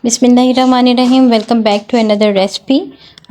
बिस्मिल्लाहिर्रहमानिर्रहीम। Welcome back to another recipe.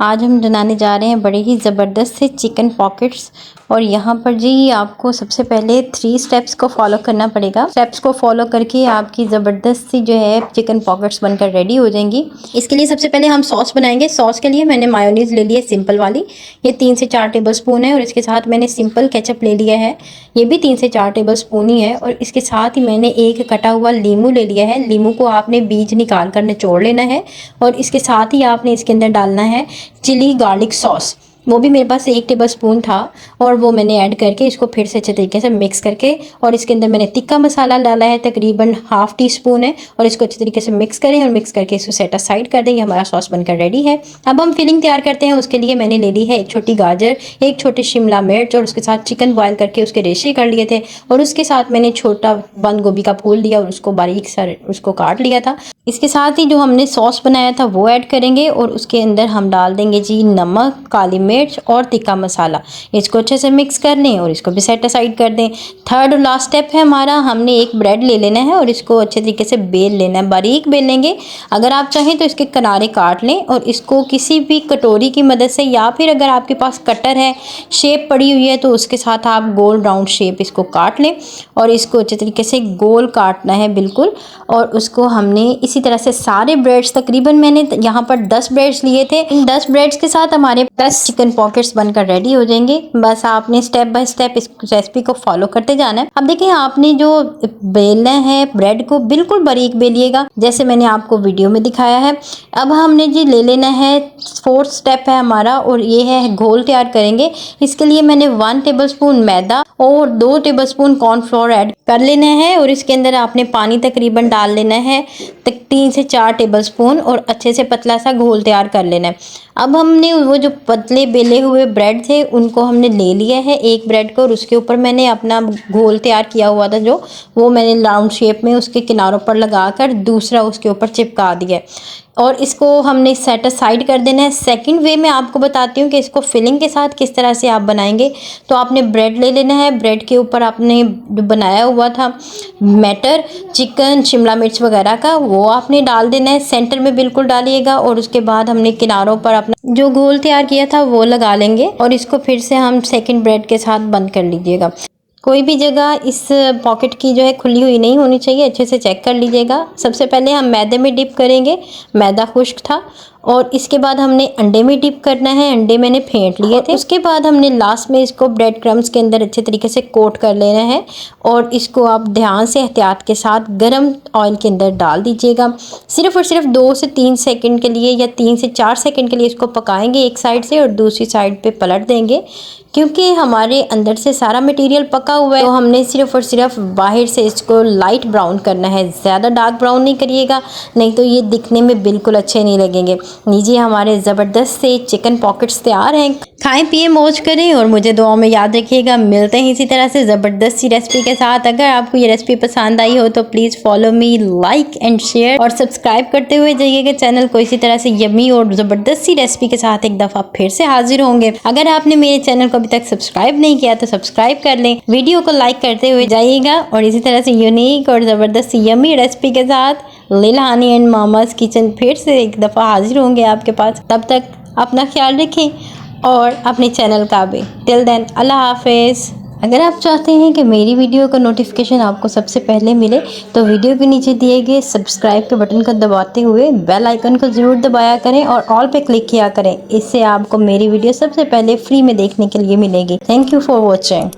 आज हम बनाने जा रहे हैं बड़े ही ज़बरदस्त से चिकन पॉकेट्स। और यहाँ पर जी आपको सबसे पहले 3 स्टेप्स को फॉलो करना पड़ेगा। स्टेप्स को फॉलो करके आपकी ज़बरदस्त सी जो है चिकन पॉकेट्स बनकर रेडी हो जाएंगी। इसके लिए सबसे पहले हम सॉस बनाएंगे। सॉस के लिए मैंने मायोनीज़ ले लिया सिंपल वाली, ये 3 से 4 टेबल स्पून है। और इसके साथ मैंने सिंपल केचप ले लिया है, ये भी 3 से 4 टेबल स्पून ही है। और इसके साथ ही मैंने एक कटा हुआ लीमू ले लिया है। लीमू को आपने बीज निकाल कर निचोड़ लेना है। और इसके साथ ही आपने इसके अंदर डालना है चिली गार्लिक सॉस, वो भी मेरे पास 1 टेबल स्पून था। और वो मैंने ऐड करके इसको फिर से अच्छे तरीके से मिक्स करके, और इसके अंदर मैंने तिक्का मसाला डाला है, तकरीबन ½ टीस्पून है। और इसको अच्छे तरीके से मिक्स करें और मिक्स करके इसको सेट असाइड कर दें। ये हमारा सॉस बनकर रेडी है। अब हम फिलिंग तैयार करते हैं। उसके लिए मैंने ले ली है 1 छोटी गाजर, 1 छोटी शिमला मिर्च, और उसके साथ चिकन बॉयल करके उसके रेशे कर लिए थे। और उसके साथ मैंने छोटा बंद गोभी का फूल लिया और उसको बारीक सा उसको काट लिया था। इसके साथ ही जो हमने सॉस बनाया था वो ऐड करेंगे। और उसके अंदर हम डाल देंगे जी नमक, काली मिर्च और तिक्का मसाला। इसको अच्छे से मिक्स कर लें और इसको भी सेट असाइड कर दें। थर्ड और लास्ट स्टेप है हमारा, हमने एक ब्रेड ले लेना है और इसको अच्छे तरीके से बेल लेना है, बारीक बेलेंगे। अगर आप चाहें तो इसके किनारे काट लें और इसको किसी भी कटोरी की मदद से, या फिर अगर आपके पास कटर है, शेप पड़ी हुई है, तो उसके साथ आप गोल राउंड शेप इसको काट लें। और इसको अच्छे तरीके से गोल काटना है बिल्कुल। और उसको हमने इसी तरह से सारे ब्रेड्स, तकरीबन मैंने यहाँ पर 10 ब्रेड्स लिए थे, इन 10 ब्रेड्स के साथ हमारे 10 चिकन पॉकेट्स बनकर रेडी हो जाएंगे। बस आपने स्टेप बाय स्टेप इस रेसिपी को फॉलो करते जाना है। अब देखिए, आपने जो बेलना है ब्रेड को बिल्कुल बारीक बेलिएगा, जैसे मैंने आपको वीडियो में दिखाया है। अब हमने जी ले लेना है, 4th स्टेप है हमारा, और ये है घोल तैयार करेंगे। इसके लिए मैंने 1 टेबल स्पून मैदा और 2 टेबल स्पून कॉर्नफ्लोर ऐड कर लेना है। और इसके अंदर आपने पानी तकरीबन डाल लेना है 3 से 4 टेबल स्पून, और अच्छे से पतला सा घोल तैयार कर लेना है। अब हमने वो जो पतले बेले हुए ब्रेड थे उनको हमने ले लिया है, एक ब्रेड को, और उसके ऊपर मैंने अपना घोल तैयार किया हुआ था जो, वो मैंने राउंड शेप में उसके किनारों पर लगाकर दूसरा उसके ऊपर चिपका दिया है। और इसको हमने सेट असाइड कर देना है। सेकंड वे में आपको बताती हूँ कि इसको फिलिंग के साथ किस तरह से आप बनाएंगे। तो आपने ब्रेड ले लेना है, ब्रेड के ऊपर आपने जो बनाया हुआ था मटर, चिकन, शिमला मिर्च वगैरह का, वो आपने डाल देना है, सेंटर में बिल्कुल डालिएगा। और उसके बाद हमने किनारों पर अपना जो घोल तैयार किया था वो लगा लेंगे। और इसको फिर से हम सेकंड ब्रेड के साथ बंद कर लीजिएगा। कोई भी जगह इस पॉकेट की जो है खुली हुई नहीं होनी चाहिए, अच्छे से चेक कर लीजिएगा। सबसे पहले हम मैदे में डिप करेंगे, मैदा खुश्क था। और इसके बाद हमने अंडे में डिप करना है, अंडे मैंने फेंट लिए थे। उसके बाद हमने लास्ट में इसको ब्रेड क्रम्स के अंदर अच्छे तरीके से कोट कर लेना है। और इसको आप ध्यान से एहतियात के साथ गरम ऑयल के अंदर डाल दीजिएगा। सिर्फ और सिर्फ 2 से 3 सेकंड के लिए या 3 से 4 सेकंड के लिए इसको पकाएंगे एक साइड से, और दूसरी साइड पे पलट देंगे। क्योंकि हमारे अंदर से सारा मटेरियल पका हुआ है, तो हमने सिर्फ और सिर्फ बाहर से इसको लाइट ब्राउन करना है, ज़्यादा डार्क ब्राउन नहीं करिएगा, नहीं तो ये दिखने में बिल्कुल अच्छे नहीं लगेंगे। लीजिए, हमारे ज़बरदस्त से चिकन पॉकेट्स तैयार हैं। खाएं पिए मौज करें और मुझे दुआओं में याद रखिएगा। मिलते हैं इसी तरह से ज़बरदस्त सी रेसिपी के साथ। अगर आपको ये रेसिपी पसंद आई हो तो please follow me, like and share, और सब्सक्राइब करते हुए जाइएगा चैनल को। इसी तरह से यम्मी और ज़बरदस्त सी रेसिपी के साथ एक दफ़ा फिर से हाजिर होंगे। अगर आपने मेरे चैनल को अभी तक सब्सक्राइब नहीं किया तो सब्सक्राइब कर लें, वीडियो को लाइक करते हुए जाइएगा। और इसी तरह से यूनिक और ज़बरदस्त सी यम्मी रेसिपी के साथ लिल हानी एंड मामाज किचन फिर से एक दफ़ा हाजिर होंगे आपके पास। तब तक अपना ख्याल रखें और अपने चैनल का भी। टिल देन, अल्लाह हाफिज़। अगर आप चाहते हैं कि मेरी वीडियो का नोटिफिकेशन आपको सबसे पहले मिले तो वीडियो के नीचे दिए गए सब्सक्राइब के बटन को दबाते हुए बेल आइकन को ज़रूर दबाया करें और ऑल पे क्लिक किया करें। इससे आपको मेरी वीडियो सबसे पहले फ्री में देखने के लिए मिलेगी। Thank you for watching.